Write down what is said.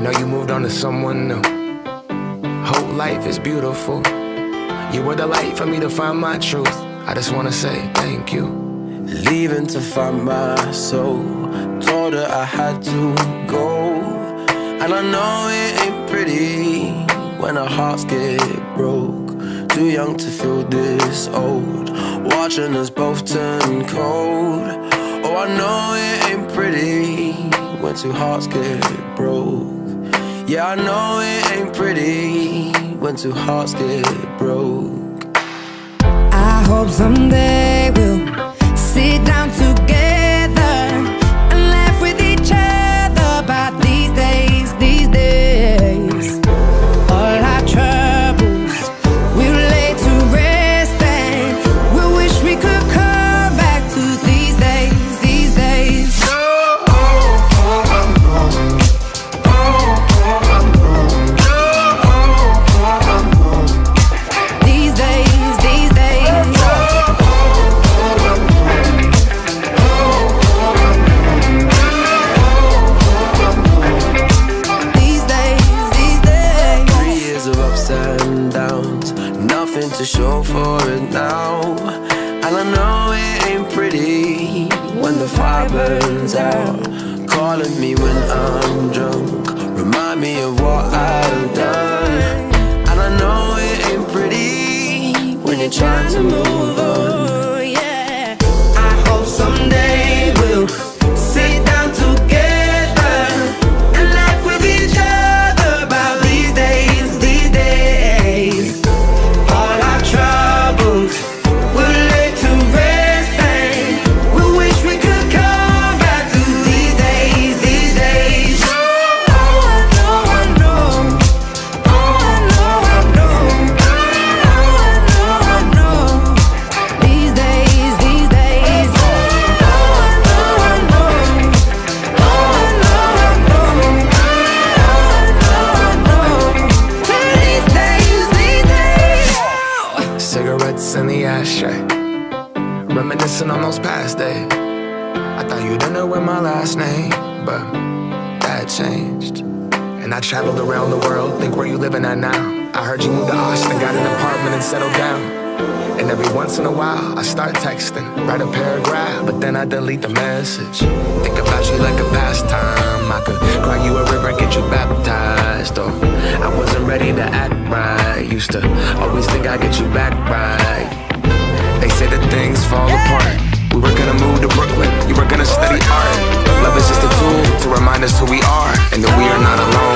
know you moved on to someone new. Whole life is beautiful. You were the light for me to find my truth. I just wanna say thank you. Leaving to find my soul. Told her I had to go. And I know it ain't pretty when our hearts get broke. Too young to feel this old, watching us both turn cold. Oh, I know it ain't pretty when two hearts get broke. Yeah, I know it ain't pretty when two hearts get broke. I hope someday we'll sit down together and laugh with each other about these days, these days. All our troubles we'll lay to rest, and we wish we could come back to these days, these days. These days, these days. These days, these days. 3 years of ups and downs, nothing to show for it now. And I know it ain't pretty when the fire burns out. Calling me when I'm drunk, remind me of what I've done. And I know it ain't pretty when you're trying to move on. Oh, yeah. I hope someday we'll sit down together and laugh with each other about these days, these days. All our troubles we'll lay to rest, and we wish we could come back to these days, these days. Oh, I know, I know. Oh, I know, I know. Oh, I know, I know. These days, these days. Oh, I know, I know. Oh, I know, I know. Oh, I know, I know. These days, these days. Cigarettes in the ashtray, reminiscing on those past days. I thought you didn't know my last name, but that changed. And I traveled around the world, think where you living at now. I heard you moved to Austin, got an apartment and settled down. And every once in a while, I start texting, write a paragraph, but then I delete the message. Think about you like a pastime. I could cry you a river and get you baptized. Or I wasn't ready to act right. Used to always think I'd get you back right. They say that things fall apart. We were gonna move to Brooklyn, you were gonna study art. Love is just a tool to remind us who we are, and that we are not alone.